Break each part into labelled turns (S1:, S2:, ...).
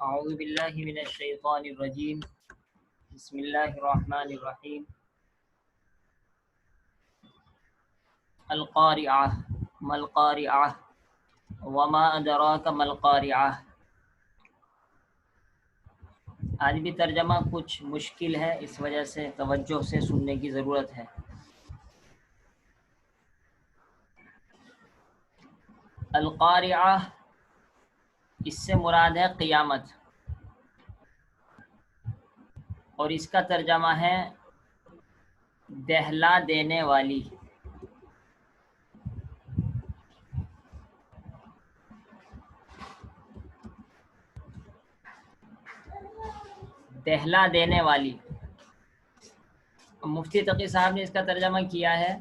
S1: اعوذ باللہ من الشیطان الرجیم بسم اللہ الرحمن الرحیم القارعہ ما القارعہ وما ادراک ما القارعہ۔ آج بھی ترجمہ کچھ مشکل ہے، اس وجہ سے توجہ سے سننے کی ضرورت ہے۔ القارعہ اس سے مراد ہے قیامت، اور اس کا ترجمہ ہے دہلا دینے والی۔ دہلا دینے والی۔ مفتی تقی صاحب نے اس کا ترجمہ کیا ہے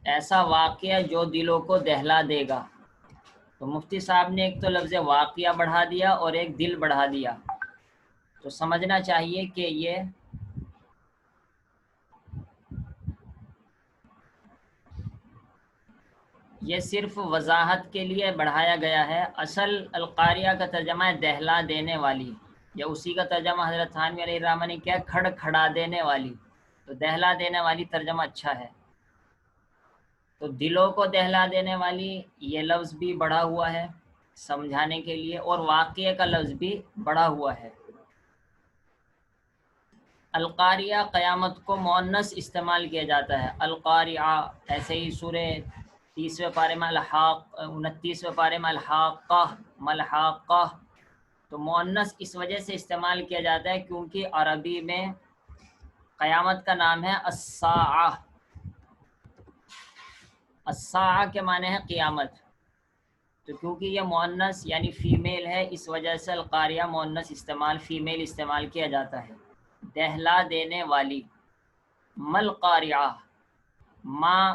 S1: ایسا واقعہ جو دلوں کو دہلا دے گا۔ تو مفتی صاحب نے ایک تو لفظ واقعہ بڑھا دیا اور ایک دل بڑھا دیا، تو سمجھنا چاہیے کہ یہ صرف وضاحت کے لیے بڑھایا گیا ہے۔ اصل القاریہ کا ترجمہ ہے دہلا دینے والی، یا اسی کا ترجمہ حضرت تھانوی علیہ الرحمہ نے کیا کھڑ کھڑا دینے والی، تو دہلا دینے والی ترجمہ اچھا ہے۔ تو دلوں کو دہلا دینے والی یہ لفظ بھی بڑھا ہوا ہے سمجھانے کے لیے، اور واقعے کا لفظ بھی بڑھا ہوا ہے۔ القاریہ قیامت کو مؤنث استعمال کیا جاتا ہے، القاریہ۔ ایسے ہی سورہ 30ویں پارے میں 29ویں پارے میں الحاقہ ملحاقہ، تو مؤنث اس وجہ سے استعمال کیا جاتا ہے کیونکہ عربی میں قیامت کا نام ہے الساعہ۔ الساعہ کے معنی ہے قیامت، تو کیونکہ یہ مؤنث یعنی فیمیل ہے، اس وجہ سے القاریہ مؤنث فیمیل استعمال کیا جاتا ہے۔ دہلا دینے والی، مل قاریہ، ماں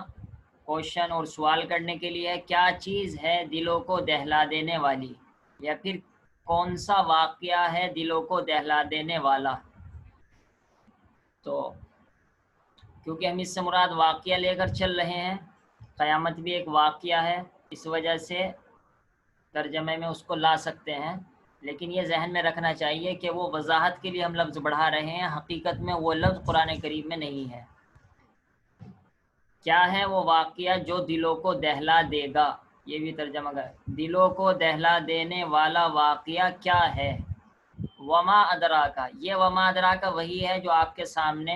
S1: کوشچن اور سوال کرنے کے لیے کیا چیز ہے دلوں کو دہلا دینے والی، یا پھر کون سا واقعہ ہے دلوں کو دہلا دینے والا۔ تو کیونکہ ہم اس سے مراد واقعہ لے کر چل رہے ہیں، قیامت بھی ایک واقعہ ہے، اس وجہ سے ترجمے میں اس کو لا سکتے ہیں، لیکن یہ ذہن میں رکھنا چاہیے کہ وہ وضاحت کے لیے ہم لفظ بڑھا رہے ہیں، حقیقت میں وہ لفظ قرآن کریم میں نہیں ہے۔ کیا ہے وہ واقعہ جو دلوں کو دہلا دے گا، یہ بھی ترجمہ ہے، دلوں کو دہلا دینے والا واقعہ کیا ہے۔ وما ادراکا، یہ وما ادراکا وہی ہے جو آپ کے سامنے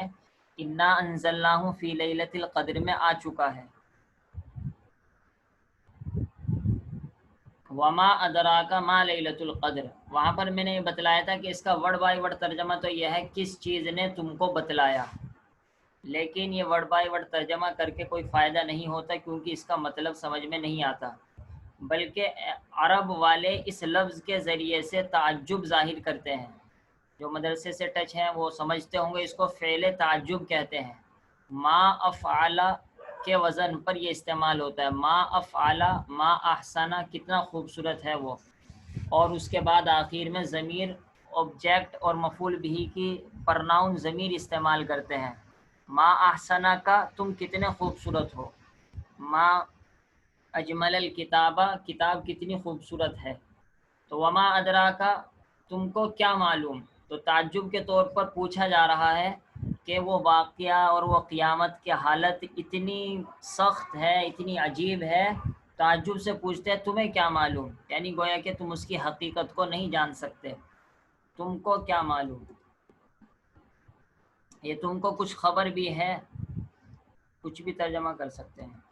S1: انا انزلناہ فی لیلۃ القدر میں آ چکا ہے۔ وما ادراکا ما لیلۃ القدر، وہاں پر میں نے یہ بتلایا تھا کہ اس کا ورڈ بائی ورڈ ترجمہ تو یہ ہے کس چیز نے تم کو بتلایا، لیکن یہ ورڈ بائی ورڈ ترجمہ کر کے کوئی فائدہ نہیں ہوتا کیونکہ اس کا مطلب سمجھ میں نہیں آتا، بلکہ عرب والے اس لفظ کے ذریعے سے تعجب ظاہر کرتے ہیں۔ جو مدرسے سے ٹچ ہیں وہ سمجھتے ہوں گے اس کو فعل تعجب کہتے ہیں۔ ما افعل کے وزن پر یہ استعمال ہوتا ہے، ما افعل ما احسن، کتنا خوبصورت ہے وہ، اور اس کے بعد آخر میں ضمیر آبجیکٹ اور مفعول بھی کی پرناؤن ضمیر استعمال کرتے ہیں۔ ما احسن کا تم کتنے خوبصورت ہو، ما اجمل الکتابہ کتاب کتنی خوبصورت ہے، تو وما ادراکا تم کو کیا معلوم، تو تعجب کے طور پر پوچھا جا رہا ہے کہ وہ واقعہ اور وہ قیامت کی حالت اتنی سخت ہے، اتنی عجیب ہے، تعجب سے پوچھتے ہیں تمہیں کیا معلوم، یعنی گویا کہ تم اس کی حقیقت کو نہیں جان سکتے، تم کو کیا معلوم، یہ تم کو کچھ خبر بھی ہے، کچھ بھی ترجمہ کر سکتے ہیں۔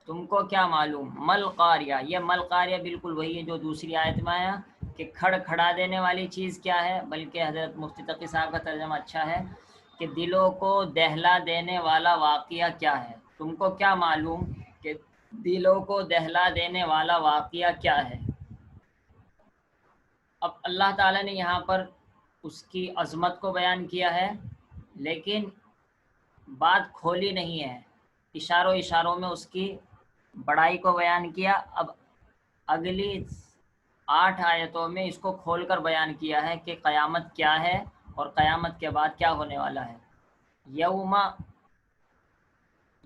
S1: تم کو کیا معلوم، مل قاریہ، یہ مل قاریہ بالکل وہی ہے جو دوسری آیت میں آیا کہ کھڑ کھڑا دینے والی چیز کیا ہے، بلکہ حضرت مفتی تقی صاحب کا ترجمہ اچھا ہے کہ دلوں کو دہلا دینے والا واقعہ کیا ہے، تم کو کیا معلوم کہ دلوں کو دہلا دینے والا واقعہ کیا ہے۔ اب اللہ تعالیٰ نے یہاں پر اس کی عظمت کو بیان کیا ہے، لیکن بات کھولی نہیں ہے، اشاروں میں اس کی بڑائی کو بیان کیا۔ اب اگلی 8 آیتوں میں اس کو کھول کر بیان کیا ہے کہ قیامت کیا ہے اور قیامت کے بعد کیا ہونے والا ہے۔ یوم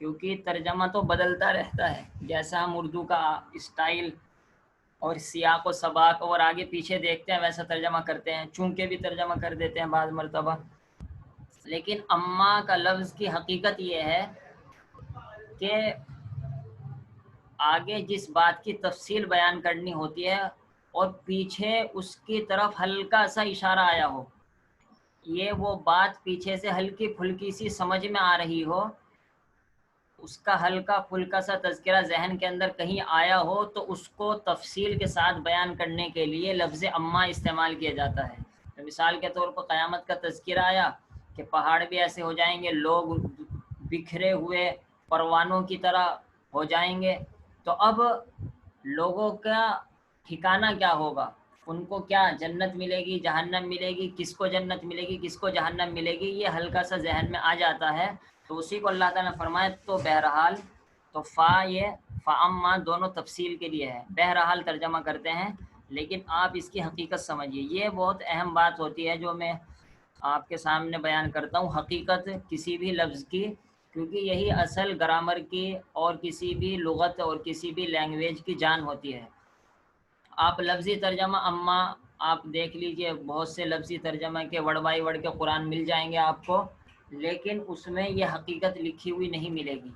S1: کیونکہ ترجمہ تو بدلتا رہتا ہے، جیسا ہم اردو کا اسٹائل اور سیاق و سباق اور آگے پیچھے دیکھتے ہیں ویسا ترجمہ کرتے ہیں، چونکہ بھی ترجمہ کر دیتے ہیں بعض مرتبہ۔ لیکن اما کا لفظ کی حقیقت یہ ہے کہ آگے جس بات کی تفصیل بیان کرنی ہوتی ہے اور پیچھے اس کی طرف ہلکا سا اشارہ آیا ہو، یہ وہ بات پیچھے سے ہلکی پھلکی سی سمجھ میں آ رہی ہو، اس کا ہلکا پھلکا سا تذکرہ ذہن کے اندر کہیں آیا ہو، تو اس کو تفصیل کے ساتھ بیان کرنے کے لیے لفظ اما استعمال کیا جاتا ہے۔ تو مثال کے طور پر قیامت کا تذکرہ آیا کہ پہاڑ بھی ایسے ہو جائیں گے، لوگ بکھرے ہوئے پروانوں کی طرح ہو جائیں گے، تو اب لوگوں کا ٹھکانہ کیا ہوگا، ان کو کیا جنت ملے گی، جہنم ملے گی، کس کو جنت ملے گی، کس کو جہنم ملے گی، یہ ہلکا سا ذہن میں آ جاتا ہے۔ تو اسی کو اللہ تعالیٰ نے فرمایا تو بہرحال، تو یہ فاما دونوں تفصیل کے لیے ہے، بہرحال ترجمہ کرتے ہیں، لیکن آپ اس کی حقیقت سمجھیے۔ یہ بہت اہم بات ہوتی ہے جو میں آپ کے سامنے بیان کرتا ہوں، حقیقت کسی بھی لفظ کی، کیونکہ یہی اصل گرامر کی اور کسی بھی لغت اور کسی بھی لینگویج کی جان ہوتی ہے۔ آپ لفظی ترجمہ اما آپ دیکھ لیجئے، بہت سے لفظی ترجمہ کے ورڈ بائی ورڈ کے قرآن مل جائیں گے آپ کو، لیکن اس میں یہ حقیقت لکھی ہوئی نہیں ملے گی،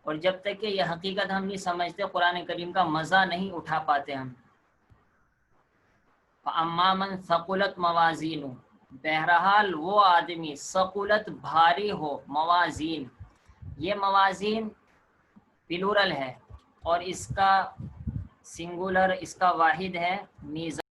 S1: اور جب تک کہ یہ حقیقت ہم نہیں سمجھتے قرآن کریم کا مزہ نہیں اٹھا پاتے ہم۔ فَأَمَّا مَنْ ثَقُلَتْ مَوَازِينُهُ، بہرحال وہ آدمی ثقلت بھاری ہو، موازین، یہ موازین پلورل ہے اور اس کا سنگولر، اس کا واحد ہے میزان۔